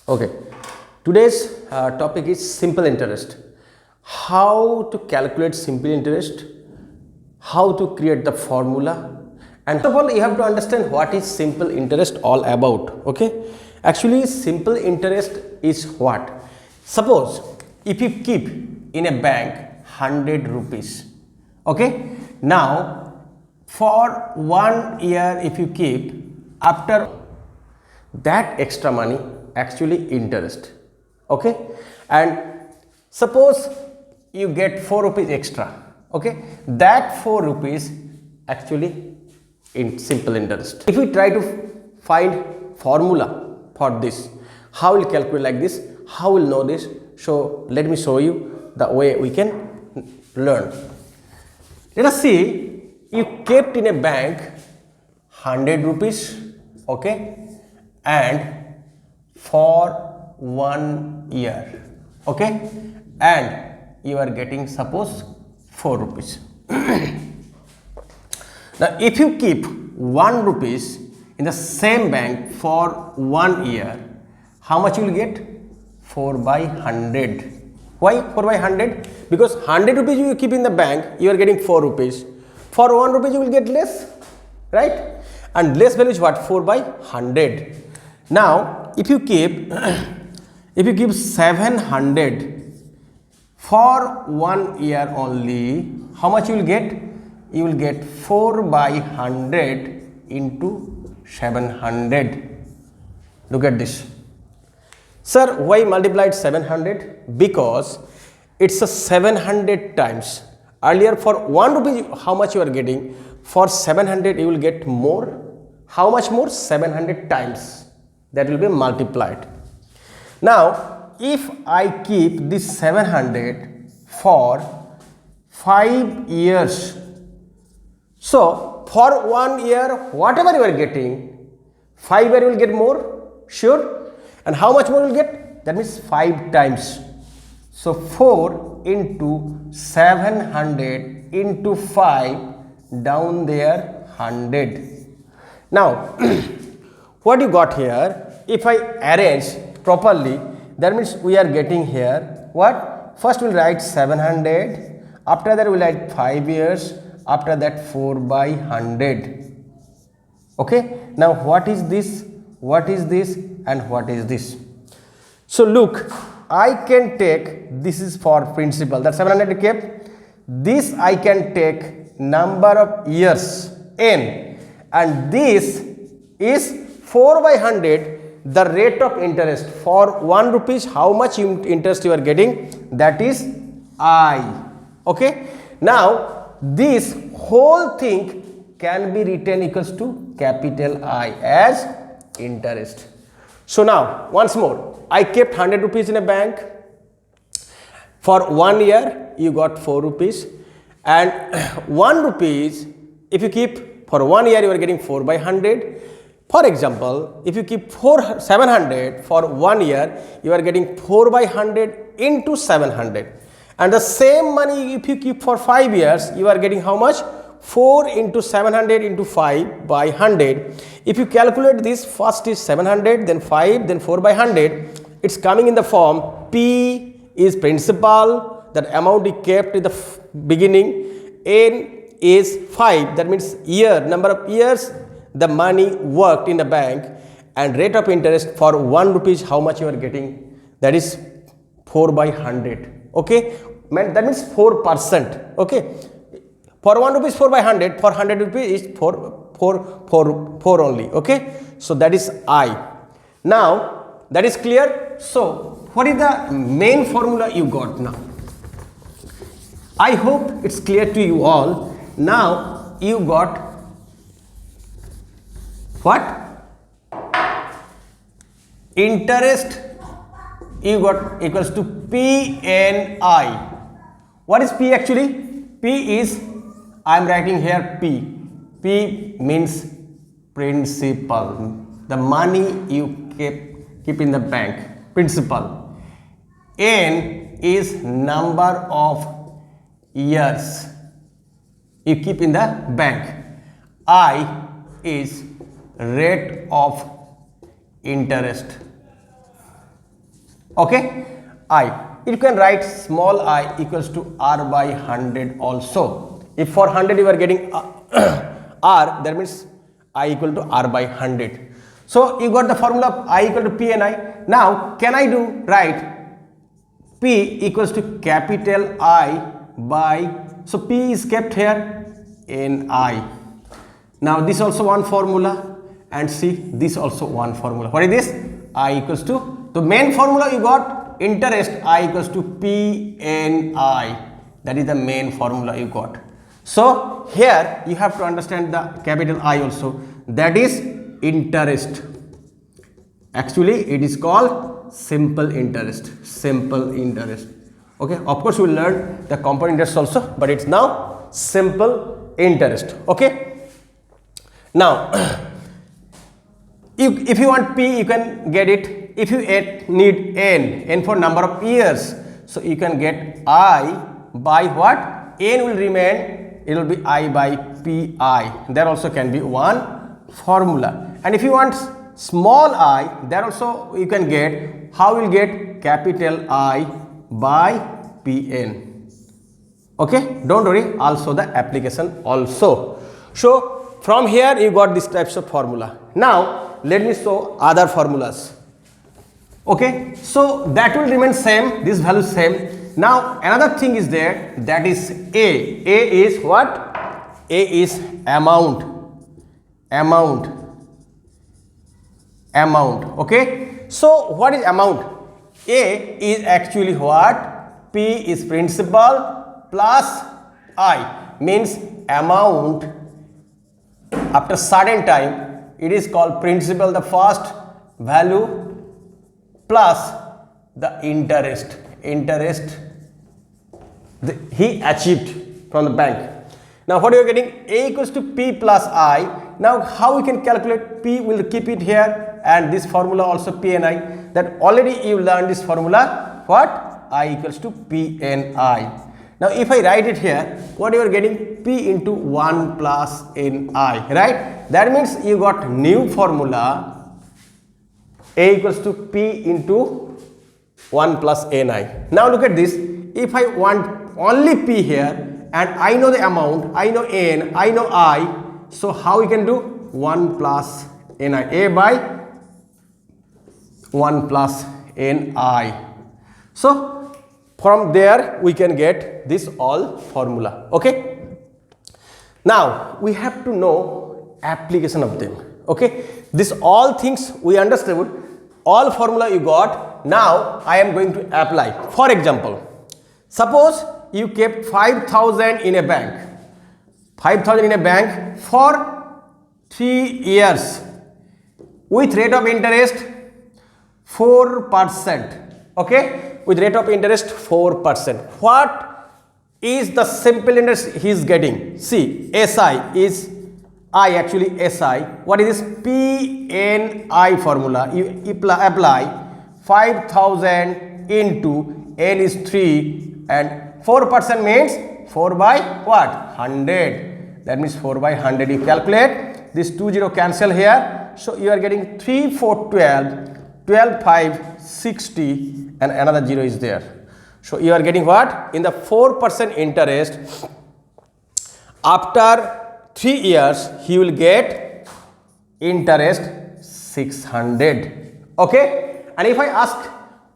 Okay, today's topic is simple interest. How to calculate simple interest, how to create the formula, and first of all you have to understand what is simple interest all about. Okay, actually simple interest is what? Suppose if you keep in a bank 100 rupees, okay, now for 1 year if you keep, after that extra money actually interest, okay, and suppose you get 4 rupees extra, okay, that 4 rupees actually in simple interest. If we try to find formula for this, how will calculate like this, how will know this? So let me show you the way we can learn. Let us see, you kept in a bank 100 rupees, okay, and for 1 year, okay, and you are getting suppose 4 rupees. Now if you keep 1 rupees in the same bank for 1 year, how much you will get? 4 by 100. Why 4 by 100? Because 100 rupees you keep in the bank, you are getting 4 rupees. For 1 rupees you will get less, right? And less value is what? 4 by 100. Now if you keep 700 for 1 year only, how much you will get? You will get 4 by 100 into 700. Look at this. Sir, why multiplied 700? Because it's a 700 times. Earlier for 1 rupee how much you are getting? For 700 you will get more. How much more? 700 times. That will be multiplied. Now if I keep this 700 for 5 years, so for 1 year whatever you are getting, 5 year you will get more, sure. And how much more you will get? That means 5 times. So 4 into 700 into 5, down there 100. Now what you got here, if I arrange properly, that means we are getting here what? First we will write 700, after that we will write 5 years, after that 4 by 100. Okay, now what is this, what is this, and what is this? So look, I can take, this is for principal, that 700 kept, this I can take number of years n, and this is 4 by 100, the rate of interest. For 1 rupees how much interest you are getting, that is I. Okay, now this whole thing can be written equals to capital I as interest. So now once more, I kept 100 rupees in a bank. For 1 year you got 4 rupees, and 1 rupees if you keep for 1 year you are getting 4 by 100. For example, if you keep 700 for 1 year, you are getting 4 by 100 into 700. And the same money if you keep for 5 years, you are getting how much? 4 into 700 into 5 by 100. If you calculate this, first is 700, then 5, then 4 by 100. It's coming in the form P is principal, that amount is kept in the beginning, N is 5, that means year, number of years the money worked in the bank, and rate of interest for 1 rupees how much you are getting, that is 4 by 100. Okay, that means 4%. Okay, for 1 rupees 4 by 100, for 100 rupees is 4 only. Okay, so that is I. Now that is clear. So what is the main formula you got now? I hope it's clear to you all. Now you got what? Interest you got equals to PNI. What is P actually? P is, I am writing here P. P means principal, the money you keep in the bank, principal. N is number of years you keep in the bank. I is rate of interest. Okay, I. You can write small I equals to R by 100 also. If for 100 you are getting R, that means I equal to R by 100. So you got the formula of I equal to P and I. Now can I do write P equals to capital I by, so P is kept here in I. Now this also one formula, and see this also one formula. What is this? I equals to, the main formula you got interest I equals to P N I. That is the main formula you got. So here you have to understand the capital I also, that is interest. Actually it is called simple interest, simple interest. Okay, of course we will learn the compound interest also, but it's now simple interest. Okay, now if you want P, you can get it. If you need N for number of years, so you can get I by what? N will remain, it will be I by Pi. There also can be one formula. And if you want small I, there also you can get, how you will get capital I by Pn. Okay, don't worry, also the application also. So from here you got this types of formula. Now let me show other formulas. Okay, so that will remain same, this value same. Now another thing is there, that is A. A is what? A is amount. Okay, so what is amount? A is actually what? P is principal plus I, means amount after certain time, it is called principal, the first value, plus the interest he achieved from the bank. Now what you are getting? A equals to P plus I. Now how we can calculate? P, will keep it here, and this formula also P and I, that already you learned this formula, what? I equals to P and I. Now if I write it here, what you are getting? P into 1 plus N I, right? That means you got new formula, A equals to P into 1 plus Ni. Now look at this. If I want only P here, and I know the amount, I know N, I know I, so how we can do? 1 plus Ni. A by 1 plus Ni. So from there we can get this all formula. Okay. Now we have to know application of them. Okay. This all things we understood. All formula you got. Now I am going to apply. For example, suppose you kept 5,000 in a bank. 5,000 in a bank for 3 years with rate of interest 4%. Okay, with rate of interest 4%. What is the simple interest he is getting? See, SI is I, actually SI. What is this? PNI formula. You apply 5,000 into N is 3 and 4% means 4 by what? 100. That means 4 by 100. You calculate this 2 0 cancel here. So you are getting 3 4 12, 12 5 60 and another 0 is there. So you are getting what? In the 4% interest, after 3 years he will get interest 600. Okay, and if I ask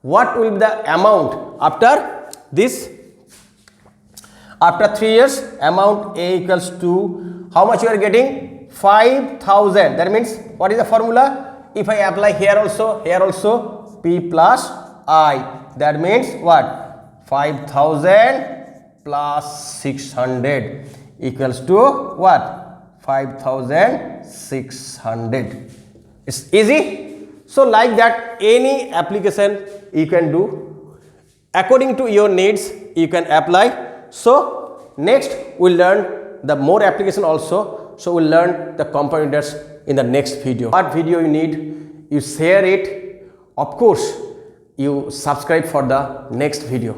what will be the amount after this, after 3 years, amount A equals to how much you are getting? 5,000. That means what is the formula? If I apply here also P plus I, that means what? 5,000 plus 600 equals to what? 5,600. It's easy. So like that, any application you can do according to your needs, you can apply. So next we'll learn the more application also. So we'll learn the compound interest in the next video. What video you need, you share it. Of course, you subscribe for the next video.